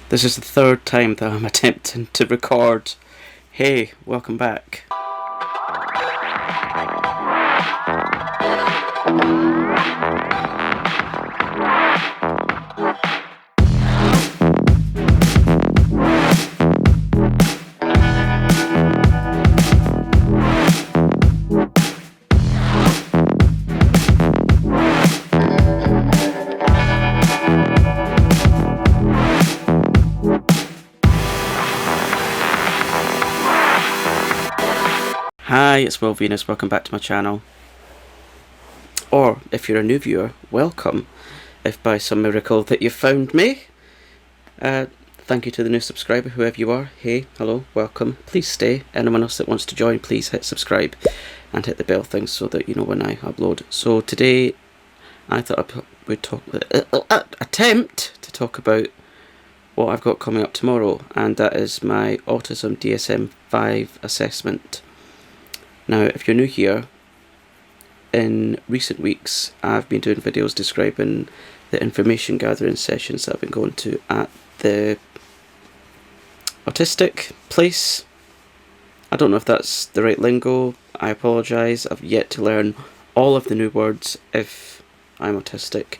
This is the third time that I'm attempting to record. Hey, welcome back. Hi, it's Will Venus, welcome back to my channel. Or, if you're a new viewer, welcome. If by some miracle that you found me, thank you to the new subscriber, whoever you are. Hey, hello, welcome. Please stay. Anyone else that wants to join, please hit subscribe and hit the bell thing so that you know when I upload. So today, I thought I would attempt to talk about what I've got coming up tomorrow, and that is my Autism DSM 5 assessment. Now, if you're new here, in recent weeks I've been doing videos describing the information gathering sessions that I've been going to at the Autistic place. I don't know if that's the right lingo, I apologise, I've yet to learn all of the new words if I'm autistic.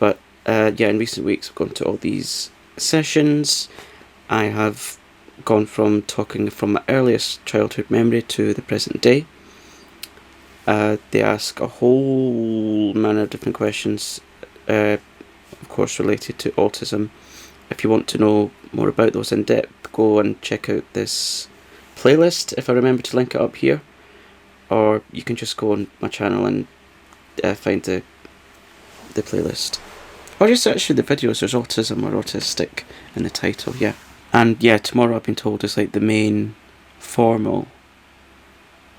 But yeah, in recent weeks I've gone to all these sessions. I have gone from talking from my earliest childhood memory to the present day. They ask a whole manner of different questions, of course related to autism. If you want to know more about those in depth, go and check out this playlist, if I remember to link it up here, or you can just go on my channel and find the playlist, or just search through the videos. There's autism or autistic in the title, yeah. And yeah, tomorrow I've been told is like the main formal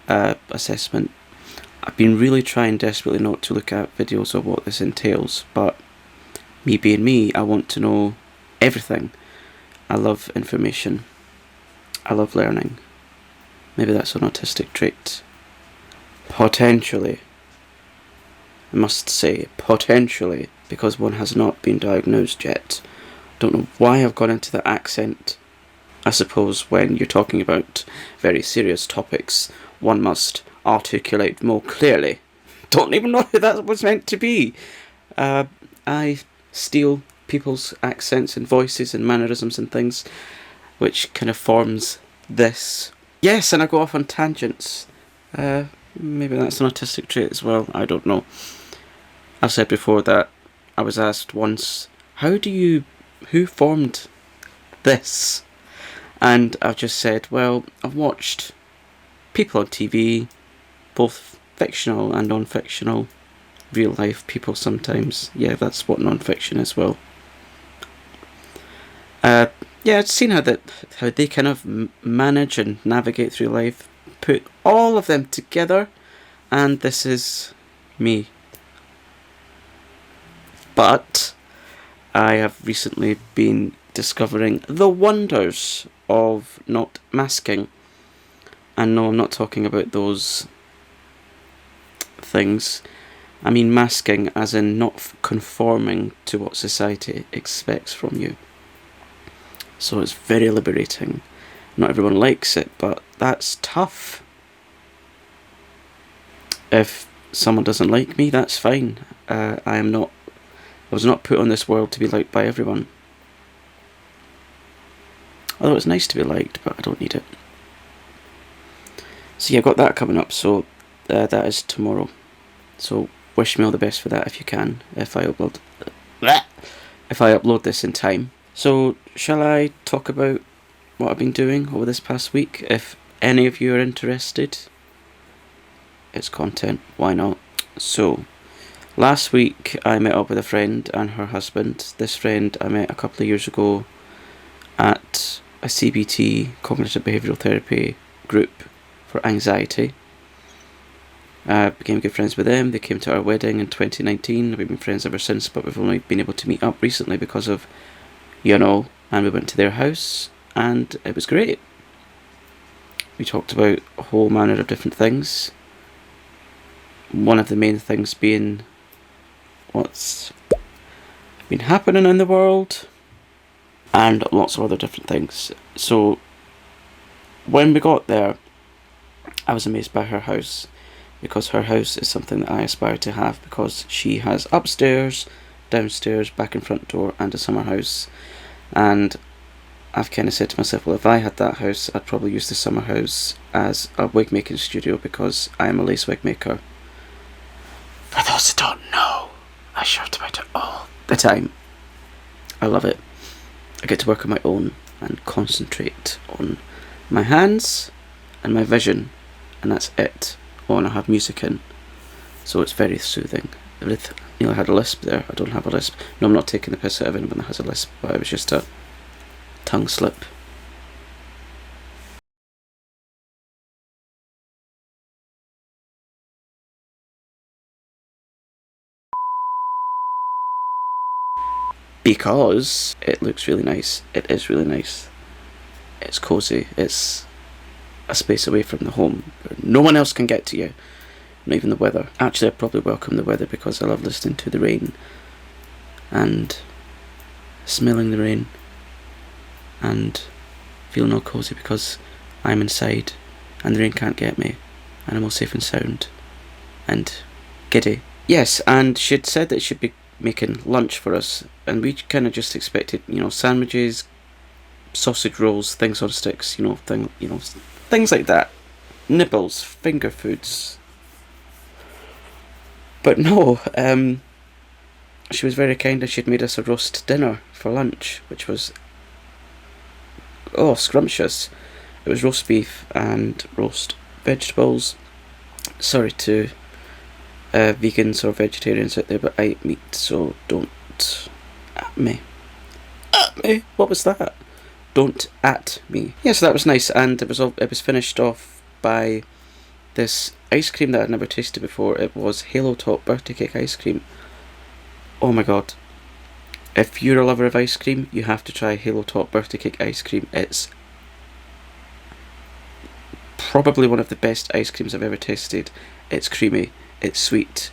assessment. I've been really trying desperately not to look at videos of what this entails, but me being me, I want to know everything. I love information. I love learning. Maybe that's an autistic trait. Potentially. I must say, potentially, because one has not been diagnosed yet. Don't know why I've gone into that accent. I suppose when you're talking about very serious topics, one must articulate more clearly. Don't even know who that was meant to be. I steal people's accents and voices and mannerisms and things, which kind of forms this. Yes, and I go off on tangents. Maybe that's an autistic trait as well, I don't know. I've said before that I was asked once, who formed this? And I've just said, well, I've watched people on TV, both fictional and non-fictional, real life people sometimes. Yeah, that's what non-fiction is, well. Yeah, I've seen how they kind of manage and navigate through life, put all of them together, and this is me. But I have recently been discovering the wonders of not masking. And no, I'm not talking about those things. I mean masking as in not conforming to what society expects from you. So it's very liberating. Not everyone likes it, but that's tough. If someone doesn't like me, that's fine. I was not put on this world to be liked by everyone. Although it's nice to be liked, but I don't need it. So yeah, I've got that coming up, so that is tomorrow. So wish me all the best for that if you can, if I upload this in time. So shall I talk about what I've been doing over this past week? If any of you are interested, it's content, why not? So last week I met up with a friend and her husband. This friend I met a couple of years ago at a CBT, cognitive behavioural therapy group for anxiety. Became good friends with them. They came to our wedding in 2019. We've been friends ever since, but we've only been able to meet up recently because of, and we went to their house and it was great. We talked about a whole manner of different things. One of the main things being what's been happening in the world. and lots of other different things. So when we got there, I was amazed by her house, because her house is something that I aspire to have, because she has upstairs, downstairs, back and front door, and a summer house. And I've kind of said to myself, well, if I had that house, I'd probably use the summer house as a wig making studio, because I am a lace wig maker. For those who don't know, I shout about it all the time. I love it. I get to work on my own and concentrate on my hands and my vision, and that's it. Oh, and I have music in, so it's very soothing. I had a lisp there. I don't have a lisp. No, I'm not taking the piss out of anyone that has a lisp, but it was just a tongue slip. Because it looks really nice. It is really nice. It's cozy. It's a space away from the home where no one else can get to you, not even the weather. Actually, I probably welcome the weather, because I love listening to the rain and smelling the rain and feeling all cozy, because I'm inside and the rain can't get me and I'm all safe and sound and giddy. Yes, and she'd said that she'd be making lunch for us, and we kind of just expected, sandwiches, sausage rolls, things on sticks, things like that, nibbles, finger foods. But no, she was very kind, and she'd made us a roast dinner for lunch, which was scrumptious. It was roast beef and roast vegetables. Sorry to vegans or vegetarians out there, but I eat meat, so don't at me. At me? What was that? Don't at me. Yeah, so that was nice, and it was finished off by this ice cream that I'd never tasted before. It was Halo Top birthday cake ice cream. Oh my god. If you're a lover of ice cream, you have to try Halo Top birthday cake ice cream. It's probably one of the best ice creams I've ever tasted. It's creamy, it's sweet,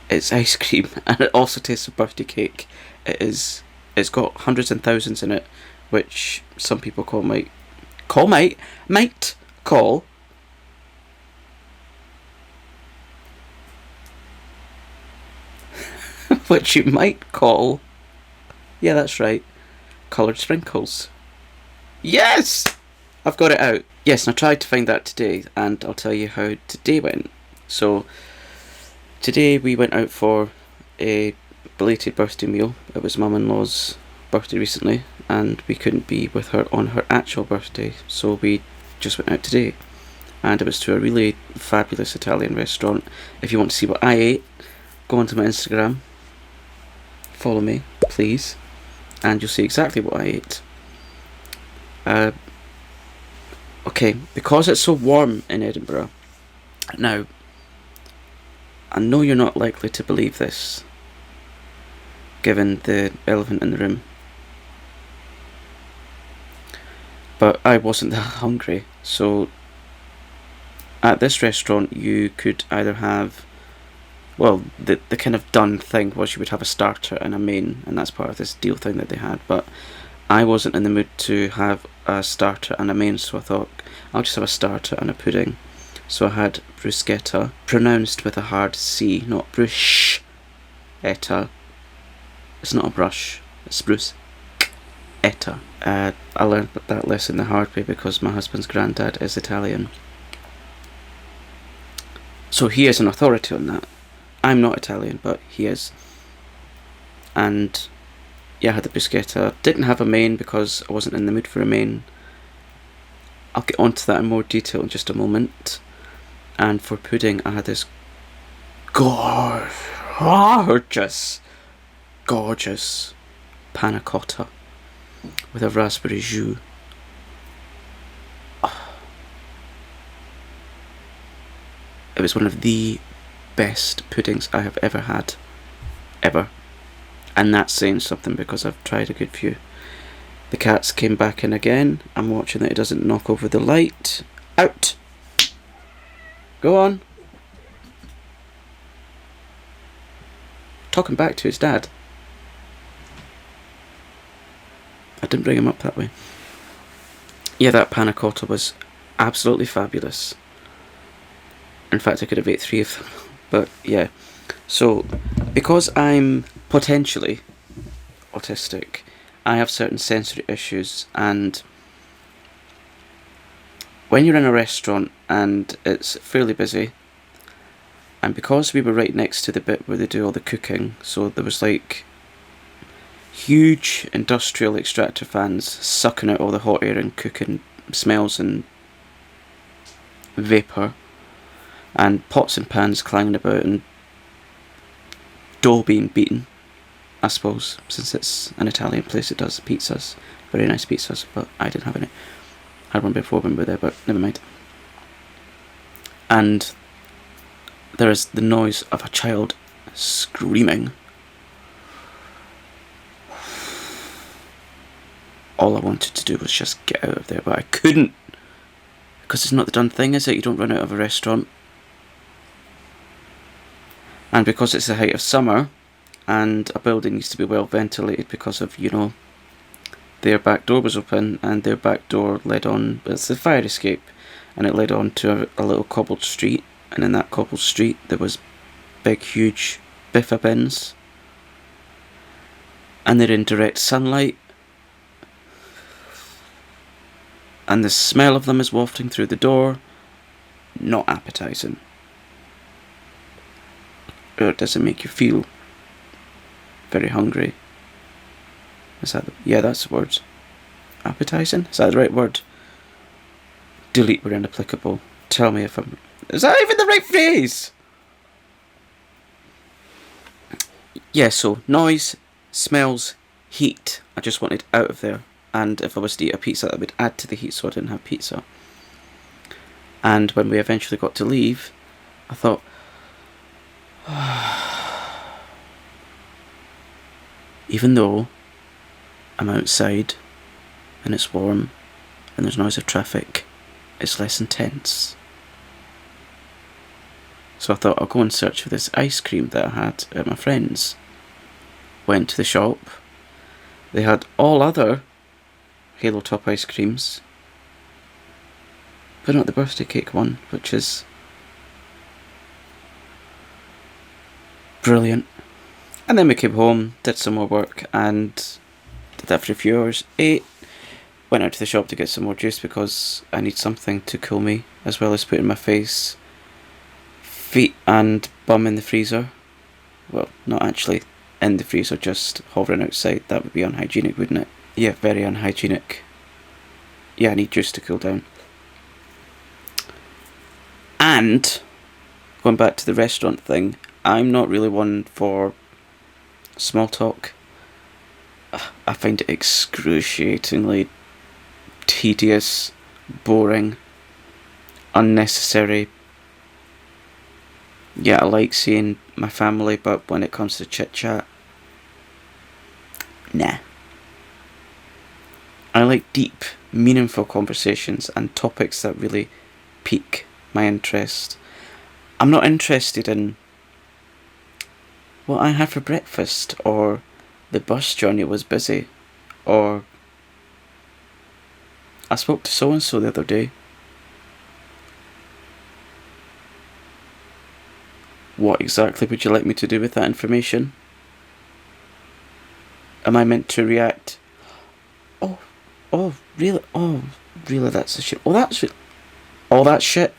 it's ice cream, and it also tastes of birthday cake. It's got hundreds and thousands in it, which some people might call which you might call, yeah, that's right, coloured sprinkles. Yes! I've got it out. Yes, and I tried to find that today, and I'll tell you how today went. So, today we went out for a belated birthday meal. It was mum-in-law's birthday recently, and we couldn't be with her on her actual birthday, so we just went out today. And it was to a really fabulous Italian restaurant. If you want to see what I ate, go onto my Instagram, follow me, please, and you'll see exactly what I ate. Okay, because it's so warm in Edinburgh, now, I know you're not likely to believe this, given the elephant in the room, but I wasn't that hungry, so at this restaurant you could either have, well, the kind of done thing was you would have a starter and a main, and that's part of this deal thing that they had, but I wasn't in the mood to have a starter and a main, so I thought I'll just have a starter and a pudding. So I had bruschetta, pronounced with a hard C, not bruschetta. It's not a brush, it's bruschetta. I learned that lesson the hard way because my husband's granddad is Italian. So he is an authority on that. I'm not Italian, but he is. And yeah, I had the bruschetta. Didn't have a main because I wasn't in the mood for a main. I'll get onto that in more detail in just a moment. And for pudding, I had this gorgeous panna cotta with a raspberry jus. It was one of the best puddings I have ever had. Ever. And that's saying something because I've tried a good few. The cats came back in again. I'm watching that it doesn't knock over the light. Out! Go on. Talking back to his dad. I didn't bring him up that way. Yeah, that panna cotta was absolutely fabulous. In fact, I could have ate 3 of them. But yeah, so because I'm potentially autistic, I have certain sensory issues, and when you're in a restaurant and it's fairly busy, and because we were right next to the bit where they do all the cooking, so there was like huge industrial extractor fans sucking out all the hot air and cooking smells and vapour, and pots and pans clanging about, and dough being beaten, I suppose, since it's an Italian place that does pizzas. Very nice pizzas, but I didn't have any. I had one before when we were there, but never mind. And there is the noise of a child screaming. All I wanted to do was just get out of there, but I couldn't. Because it's not the done thing, is it? You don't run out of a restaurant. And because it's the height of summer, and a building needs to be well ventilated because of, their back door was open, and their back door led on, it's the fire escape, and it led on to a little cobbled street, and in that cobbled street there was big huge biffa bins, and they're in direct sunlight, and the smell of them is wafting through the door. Not appetising. Or does it make you feel very hungry? Is that yeah, that's the word. Appetising? Is that the right word? Delete where inapplicable. Tell me if I'm... Is that even the right phrase? Yeah, so noise, smells, heat. I just wanted out of there. And if I was to eat a pizza, that would add to the heat, so I didn't have pizza. And when we eventually got to leave, I thought... even though I'm outside and it's warm and there's noise of traffic, it's less intense. So I thought I'll go and search for this ice cream that I had at my friend's. Went to the shop. They had all other Halo Top ice creams, but not the birthday cake one, which is brilliant. And then we came home, did some more work, and did that for a few hours. Ate, went out to the shop to get some more juice because I need something to cool me, as well as putting my face, feet and bum in the freezer. Well, not actually in the freezer, just hovering outside. That would be unhygienic, wouldn't it? Yeah, very unhygienic. Yeah, I need juice to cool down. And, going back to the restaurant thing, I'm not really one for small talk. I find it excruciatingly tedious, boring, unnecessary. Yeah, I like seeing my family, but when it comes to chit chat, nah. I like deep, meaningful conversations and topics that really pique my interest. I'm not interested in what I had for breakfast, or the bus journey was busy, or I spoke to so-and-so the other day. What exactly would you like me to do with that information? Am I meant to react? Oh, really? Oh, really, that's a shit. Oh, that's shit. Oh, that's shit.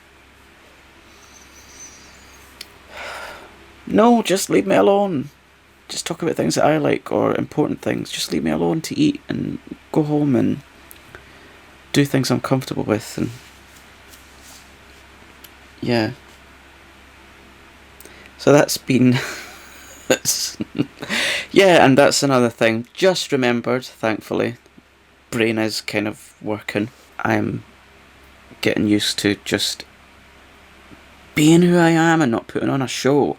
No, just leave me alone. Just talk about things that I like, or important things. Just leave me alone to eat and go home and do things I'm comfortable with. And yeah. So that's been... yeah, and that's another thing. Just remembered, thankfully. Brain is kind of working. I'm getting used to just being who I am and not putting on a show.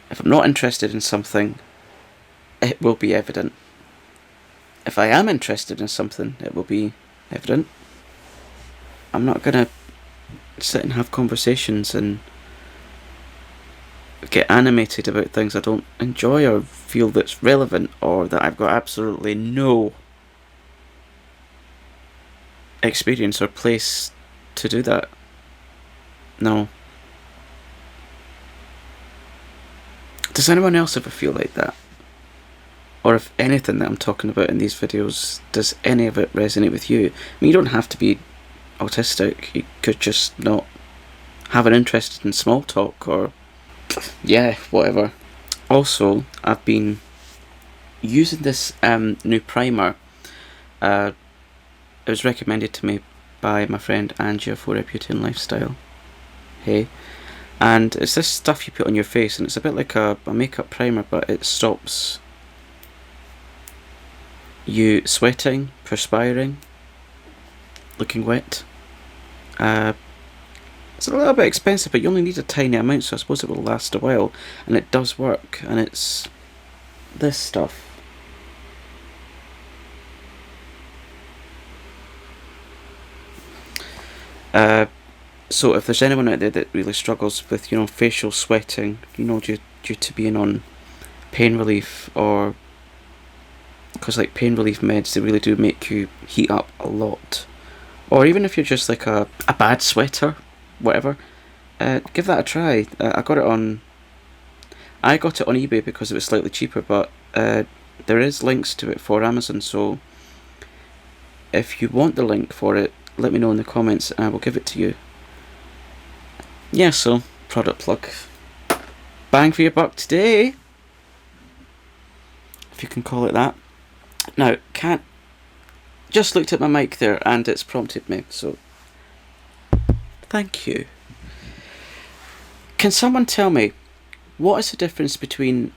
If I'm not interested in something, it will be evident. If I am interested in something, it will be evident. I'm not going to sit and have conversations and get animated about things I don't enjoy or feel that's relevant, or that I've got absolutely no experience or place to do that. No. Does anyone else ever feel like that? Or if anything that I'm talking about in these videos, does any of it resonate with you? I mean, you don't have to be autistic. You could just not have an interest in small talk, or yeah, whatever. Also, I've been using this new primer. It was recommended to me by my friend Angie of For Beauty and Lifestyle. Hey. And it's this stuff you put on your face, and it's a bit like a makeup primer, but it stops you sweating, perspiring, looking wet. It's a little bit expensive, but you only need a tiny amount, so I suppose it will last a while. And it does work, and it's this stuff. So if there's anyone out there that really struggles with, facial sweating, due to being on pain relief, or because like pain relief meds, they really do make you heat up a lot. Or even if you're just like a bad sweater, whatever, give that a try. I got it on eBay because it was slightly cheaper, but there is links to it for Amazon, so if you want the link for it, let me know in the comments and I will give it to you. Yeah, so, product plug. Bang for your buck today, if you can call it that. Now, just looked at my mic there and it's prompted me, so thank you. Can someone tell me, what is the difference between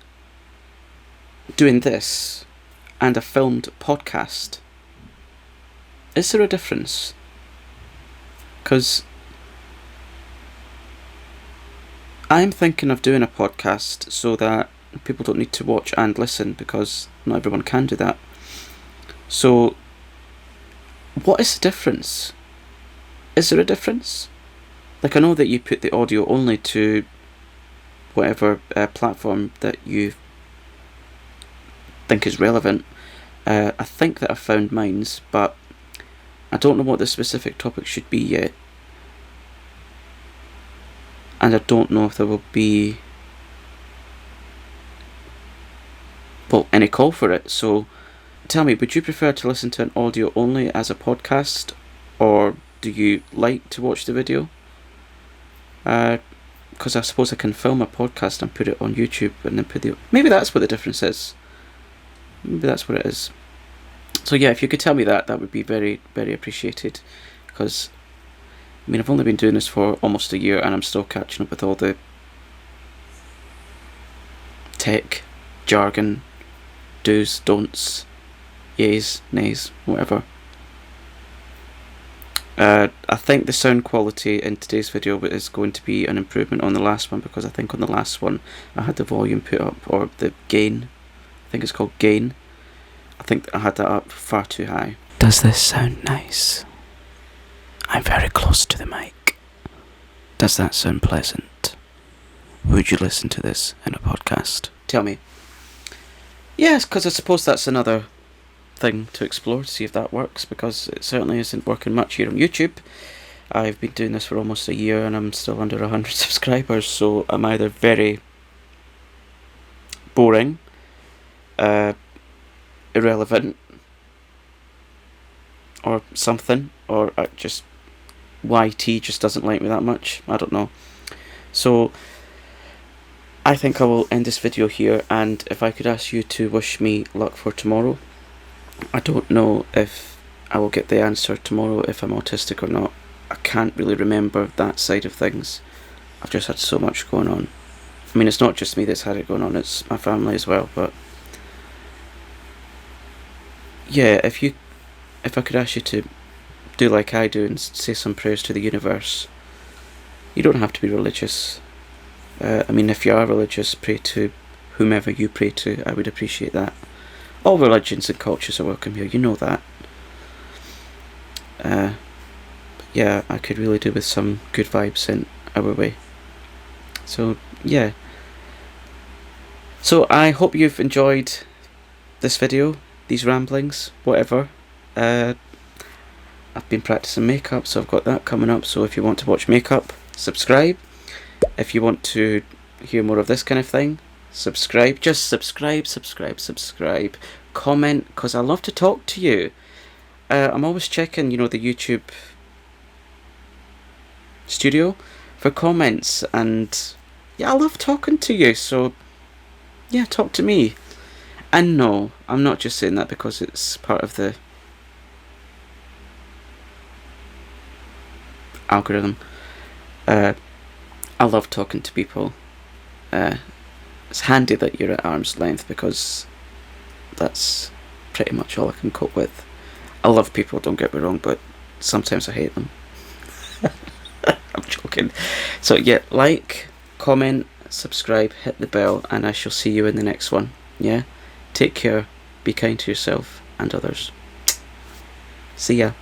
doing this and a filmed podcast? Is there a difference? Because I'm thinking of doing a podcast so that people don't need to watch and listen, because not everyone can do that. So, what is the difference? Is there a difference? Like, I know that you put the audio only to whatever platform that you think is relevant. I think that I've found mine's, but I don't know what the specific topic should be yet. And I don't know if there will be, well, any call for it. So tell me, would you prefer to listen to an audio only as a podcast, or do you like to watch the video? Because I suppose I can film a podcast and put it on YouTube and then put the... Maybe that's what the difference is. Maybe that's what it is. So yeah, if you could tell me that, that would be very, very appreciated. Because, I mean, I've only been doing this for almost a year and I'm still catching up with all the tech, jargon, do's, don'ts, yays, nays, whatever. I think the sound quality in today's video is going to be an improvement on the last one, because I think on the last one I had the volume put up, or the gain, I think it's called gain, I think I had that up far too high. Does this sound nice? I'm very close to the mic. Does that sound pleasant? Would you listen to this in a podcast? Tell me. Yes, because I suppose that's another thing to explore, to see if that works, because it certainly isn't working much here on YouTube. I've been doing this for almost a year and I'm still under 100 subscribers, so I'm either very boring, irrelevant, or something, or just YT just doesn't like me that much. I don't know. So I think I will end this video here, and if I could ask you to wish me luck for tomorrow. I don't know if I will get the answer tomorrow if I'm autistic or not. I can't really remember that side of things. I've just had so much going on. I mean, it's not just me that's had it going on, it's my family as well, but yeah, if I could ask you to do like I do and say some prayers to the universe. You don't have to be religious. I mean, if you are religious, pray to whomever you pray to. I would appreciate that. All religions and cultures are welcome here, you know that. Yeah, I could really do with some good vibes sent our way. So, yeah, So I hope you've enjoyed this video, these ramblings, whatever. I've been practicing makeup, so I've got that coming up. So if you want to watch makeup, subscribe. If you want to hear more of this kind of thing, subscribe. Just subscribe. Comment, because I love to talk to you. I'm always checking, the YouTube studio for comments, and yeah, I love talking to you. So yeah, talk to me. And no, I'm not just saying that because it's part of the algorithm. I love talking to people. It's handy that you're at arm's length, because that's pretty much all I can cope with. I love people, don't get me wrong, but sometimes I hate them. I'm joking. So yeah, like, comment, subscribe, hit the bell, and I shall see you in the next one. Yeah? Take care, be kind to yourself and others. See ya.